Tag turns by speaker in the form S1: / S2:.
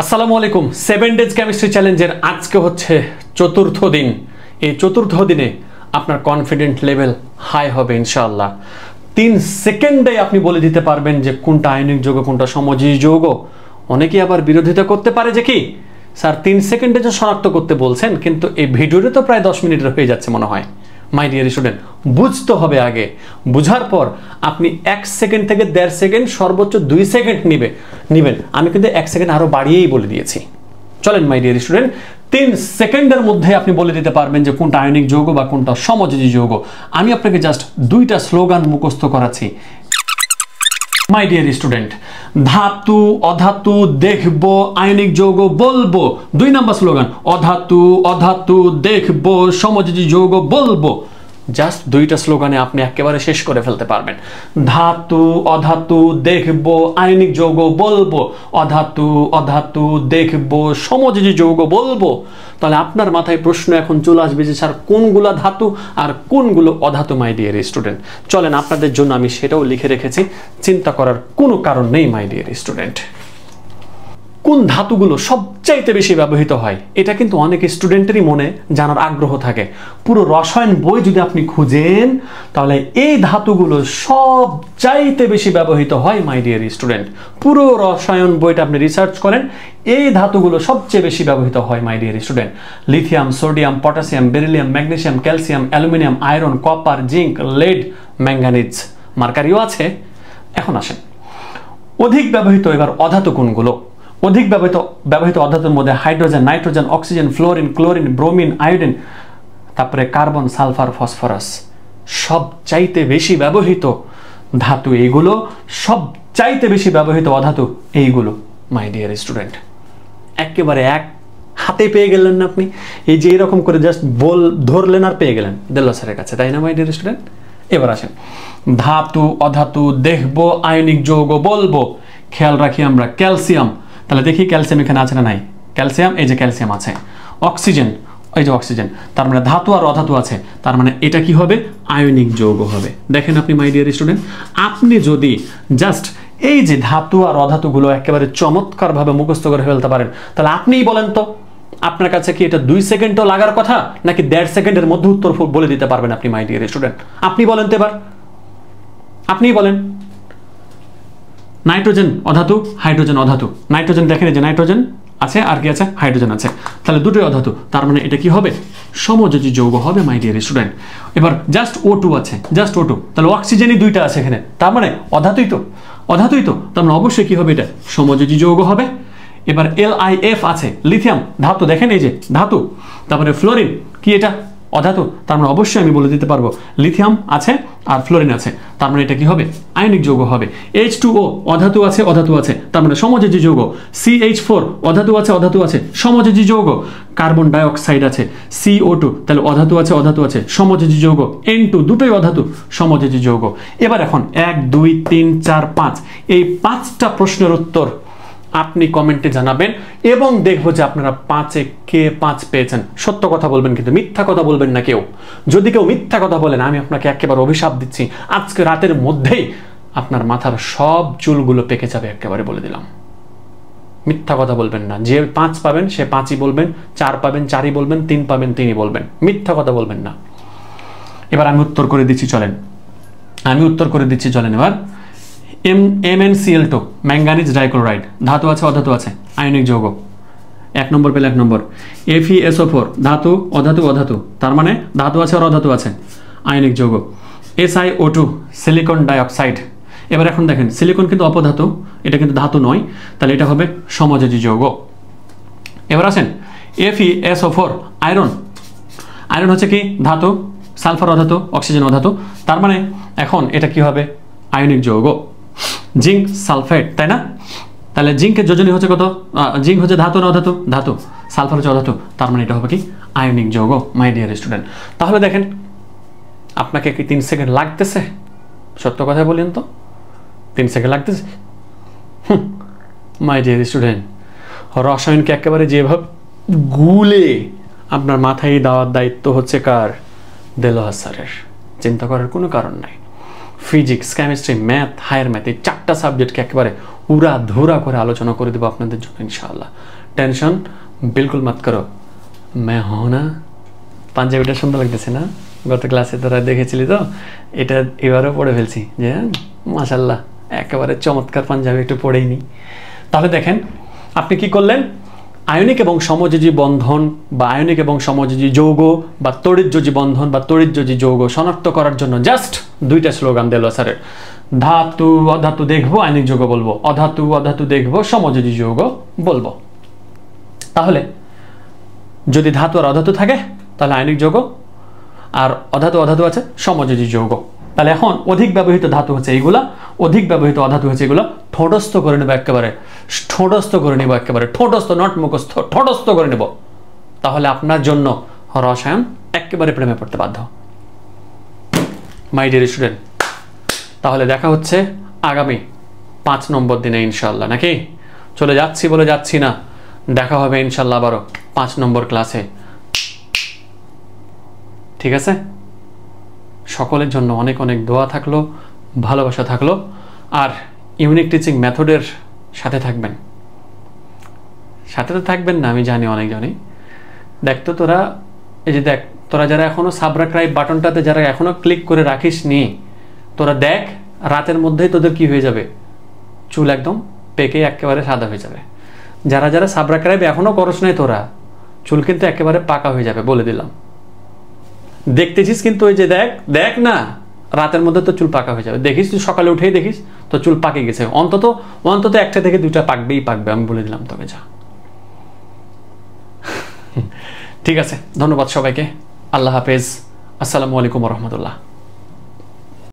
S1: আসসালামু আলাইকুম 7 days chemistry চ্যালেঞ্জের আজকে হচ্ছে চতুর্থ দিন। এই চতুর্থ দিনে আপনার কনফিডেন্ট লেভেল হাই হবে ইনশাআল্লাহ। 3 সেকেন্ডে আপনি বলে দিতে পারবেন যে কোনটা আয়নিক যৌগ কোনটা সমযোজী যৌগ। অনেকেই আবার বিরোধিতা করতে পারে যে কি স্যার 3 সেকেন্ডে যে শনাক্ত করতে বলছেন, কিন্তু এই ভিডিওতে তো প্রায় 10 মিনিটের হয়ে যাচ্ছে মনে হয়। মাই ডিয়ার স্টুডেন্ট, বুঝতে হবে আগে, বুঝার পর আপনি 1 সেকেন্ড থেকে 1.5 সেকেন্ড সর্বোচ্চ 2 সেকেন্ড নেবেন। আমি কিন্তু 1 সেকেন্ড আরো বাড়িয়েই বলে দিয়েছি। চলেন মাই ডিয়ার স্টুডেন্ট, 3 সেকেন্ডের মধ্যে আপনি বলে দিতে পারবেন যে কোনটা আয়নিক যৌগ বা কোনটা সমযোজী যৌগ। আমি আপনাকে জাস্ট 2টা স্লোগান মুখস্থ করাচ্ছি। মাই ডিয়ার স্টুডেন্ট, ধাতু অধাতু দেখবো, আয়নিক যৌগ বলবো। 2 নাম্বার স্লোগান, অধাতু দেখবো, সমযোজী যৌগ বলবো। জাস্ট 2টা স্লোগানে আপনি একেবারে শেষ করে ফেলতে পারবেন। ধাতু অধাতু দেখবো, আয়নিক যৌগ বলবো, অধাতু দেখবো, সমযোজী যৌগ বলবো। তাহলে আপনার মাথায় প্রশ্ন এখন চলে আসবে যে স্যার কোনগুলো ধাতু আর কোনগুলো অধাতু। মাই ডিয়ার স্টুডেন্ট, চলেন আপনাদের জন্য আমি সেটাও লিখে রেখেছি, চিন্তা করার কোনো কারণ নেই। মাই ডিয়ার স্টুডেন্ট, কোন ধাতুগুলো সবচাইতে বেশি ব্যবহৃত হয় এটা কিন্তু অনেক স্টুডেন্টেরই মনে জানার আগ্রহ থাকে। পুরো রসায়ন বই যদি আপনি খুঁজেন তাহলে এই ধাতুগুলো সবচাইতে বেশি ব্যবহৃত হয়। মাই ডিয়ার স্টুডেন্ট, পুরো রসায়ন বইটা আপনি রিসার্চ করেন, এই ধাতুগুলো সবচেয়ে বেশি ব্যবহৃত হয়। My dear student, lithium, sodium, potassium, beryllium, magnesium, calcium, aluminium, iron, copper, zinc, lead, manganese, মার্কারিও আছে। এখন আসেন অধিক ব্যবহৃত এবার অধাতু কোনগুলো। অধিক ব্যবহৃত অধাতুর মধ্যে hydrogen, nitrogen, oxygen, fluorine, chlorine, bromine, iodine, তারপরে কার্বন, সালফার, ফসফরাস। সবচাইতে বেশি ব্যবহৃত ধাতু এইগুলো, সবচাইতে বেশি ব্যবহৃত অধাতু এইগুলো। মাই ডিয়ার স্টুডেন্ট, একেবারে এক হাতে পেয়ে গেলেন না আপনি? এই যে এরকম করে জাস্ট ধরলেন আর পেয়ে গেলেন দেল্লা স্যারের কাছে, তাই না মাই ডিয়ার স্টুডেন্ট? এবার আসেন ধাতু অধাতু দেখবো, আয়নিক যৌগ বলবো। খেয়াল রাখি আমরা ক্যালসিয়াম, তাহলে দেখি ক্যালসিয়াম এখানে আছে না নাই? ক্যালসিয়াম, এই যে ক্যালসিয়াম আছে। অক্সিজেন, এই যে অক্সিজেন, তার মানে ধাতু আর অধাতু আছে, তার মানে এটা কি হবে? আয়নিক যৌগ হবে। দেখেন আপনি মাই ডিয়ার স্টুডেন্ট, আপনি যদি জাস্ট এই যে ধাতু আর অধাতুগুলো একেবারে চমৎকারভাবে মুখস্থ করে ফেলতে পারেন, তাহলে আপনিই বলেন তো আপনার কাছে কি এটা 2 সেকেন্ডও লাগার কথা নাকি 1.5 সেকেন্ডের মধ্যে উত্তর বলে দিতে পারবেন আপনি? মাই ডিয়ার স্টুডেন্ট, আপনি বলেন তো এবার, আপনিই বলেন। নাইট্রোজেন অধাতু, হাইড্রোজেন অধাতু। নাইট্রোজেন দেখেন এই যে নাইট্রোজেন আছে, আর কি আছে? হাইড্রোজেন আছে। তাহলে দুটোই অধাতু, তার মানে এটা কি হবে? সমযোজী যৌগ হবে। মাই ডিয়ার স্টুডেন্ট, এবার জাস্ট O2 আছে, জাস্ট O2, তাহলে অক্সিজেনই 2টা আছে এখানে, তার মানে অধাতুই তো, তার মানে অবশ্যই কি হবে? এটা সমযোজী যৌগ হবে। এবার LiF আছে, লিথিয়াম ধাতু, দেখেন এই যে ধাতু। তারপরে ফ্লোরিন কি? এটা অধাতু, তার মানে অবশ্যই আমি বলে দিতে পারবো লিথিয়াম আছে আর ফ্লোরিন আছে, তার মানে এটা কি হবে? আয়নিক যৌগ হবে। H2O অধাতু আছে, তার মানে সমযোজী যৌগ। CH4 অধাতু আছে, সমযোজী যৌগ। কার্বন ডাই অক্সাইড আছে, CO2, তাহলে অধাতু আছে, সমযোজী যৌগ। N2 দুটোই অধাতু, সমযোজী যৌগ। এবার এখন 1 2 3 4 5 এই 5টা প্রশ্নের উত্তর আপনি কমেন্টে জানাবেন এবং দেখবো যে আপনারা 5-এ কে 5 পেয়েছেন। সত্য কথা বলবেন, কিন্তু মিথ্যা কথা বলবেন না কেউ। যদি কেউ মিথ্যা কথা বলেন, আমি আপনাকে একেবারে অভিশাপ দিচ্ছি, আজকে রাতের মধ্যেই আপনার মাথার সব চুলগুলো পেকে যাবে, একেবারে বলে দিলাম। মিথ্যা কথা বলবেন না। যে 5 পাবেন সে 5ই বলবেন, 4 পাবেন 4ই বলবেন, 3 পাবেন 3ই বলবেন, মিথ্যা কথা বলবেন না। এবার আমি উত্তর করে দিচ্ছি, চলেন এবার MnCl2 ম্যাঙ্গানিজ ডাইক্লোরাইড, ধাতু আছে অধাতু আছে, আয়নিক যৌগ। 1 নম্বর পেলে 1 নম্বর। FeSO4 ধাতু অধাতু, তার মানে ধাতু আছে আর অধাতু আছে, আয়নিক যৌগ। SiO2 silicon dioxide. এবার এখন দেখেন সিলিকন কিন্তু অপধাতু, এটা কিন্তু ধাতু নয়, তাহলে এটা হবে সমযোজী যৌগ। এবার আসেন FeSO4 আয়রন হচ্ছে কি? ধাতু। সালফার অধাতু, অক্সিজেন অধাতু, তার মানে এখন এটা কি হবে? আয়নিক যৌগ। জিঙ্ক সালফেট, তাই না? তাহলে জিঙ্কের যোজনী হচ্ছে কত? জিঙ্ক হচ্ছে ধাতু না অধাতু? ধাতু। সালফার হচ্ছে অধাতু, তার মানে এটা হবে কি? আয়নিক যৌগ। মাই ডিয়ার স্টুডেন্ট, তাহলে দেখেন আপনাকে কি 3 সেকেন্ড লাগতেছে? সত্য কথা বলেন তো, 3 সেকেন্ড লাগতেছে? মাই ডিয়ার স্টুডেন্ট, রসায়নকে একেবারে যেভাবে গুলে আপনার মাথায় দেওয়ার দায়িত্ব হচ্ছে কার? দেলোয়ার স্যারের। চিন্তা করার কোনো কারণ নাই। Physics, chemistry, math, higher math, এই 4টা সাবজেক্টকে একেবারে উড়া ধুরা করে আলোচনা করে দেবো আপনাদের জন্য ইনশাআল্লাহ। টেনশন বিলকুল মত করো, मैं हूं ना। পাঞ্জাবিটা সুন্দর লাগতেছে না? গত ক্লাসে তোরা দেখেছিলি তো, এটা এবারও পড়ে ফেলছি যে মাশাআল্লাহ একেবারে চমৎকার পাঞ্জাবি, একটু পড়েই নি। তাহলে দেখেন আপনি কি করলেন, আয়নিক এবং সমযোজী বন্ধন বা আয়নিক এবং সমযোজী যৌগ বা তড়িৎযোজী বন্ধন বা তড়িৎযোজী যৌগ শনাক্ত করার জন্য জাস্ট দুইটা স্লোগান দিল স্যারের। ধাতু অধাতু দেখবো, আয়নিক যৌগ বলবো, অধাতু অধাতু দেখবো, সমযোজী যৌগ বলবো। তাহলে যদি ধাতু আর অধাতু থাকে তাহলে আয়নিক যৌগ, আর অধাতু অধাতু আছে সমযোজী যৌগ। তাহলে এখন অধিক ব্যবহৃত ধাতু হচ্ছে এইগুলা, অধিক ব্যবহৃত অধাতু হচ্ছে এগুলো। ঠোঁটস্থ করে নেব একেবারে, ঠোঁটস্থ করে নেব একেবারে, ঠোঁটস্থ নট মুখস্থ, ঠোঁটস্থ করে নেব। তাহলে আপনার জন্য রসায়ন একেবারে প্রেমে পড়তে বাধ্য। মাই ডিয়ার স্টুডেন্ট, তাহলে দেখা হচ্ছে আগামী 5 নম্বর দিনে ইনশাআল্লাহ, নাকি? চলে যাচ্ছি বলে যাচ্ছি না, দেখা হবে ইনশাআল্লাহ আবারও 5 নম্বর ক্লাসে, ঠিক আছে? সকলের জন্য অনেক অনেক দোয়া থাকলো, ভালোবাসা থাকলো, আর ইউনিক টিচিং মেথডের সাথে থাকবেন। সাথে তো থাকবেন না আমি জানি, অনেকজনই। দেখ তো তোরা, এই যে দেখ, তোরা যারা এখনো সাবস্ক্রাইব বাটনটাতে যারা এখনো ক্লিক করে রাখিস নি, তোরা দেখ রাতের মধ্যেই তোদের কি হয়ে যাবে, চুল একদম পেকে একেবারে সাদা হয়ে যাবে। যারা যারা সাবস্ক্রাইব এখনো করস নাই তোরা, চুল কিন্তু একেবারে পাকা হয়ে যাবে, বলে দিলাম। দেখতেছিস কিন্তু, ওই যে দেখ দেখ না, রাতের মধ্যে তো চুল পাকা হয়ে যাবে। দেখিস তুই সকালে উঠেই দেখিস তো চুল পাকে গেছে, অন্তত অন্তত 1টা থেকে 2টা পাকবেই পাকবে, আমি বলে দিলাম তোকে। যা, ঠিক আছে, ধন্যবাদ সবাইকে, আল্লাহ হাফেজ, আসসালামু আলাইকুম রহমতুল্লাহ।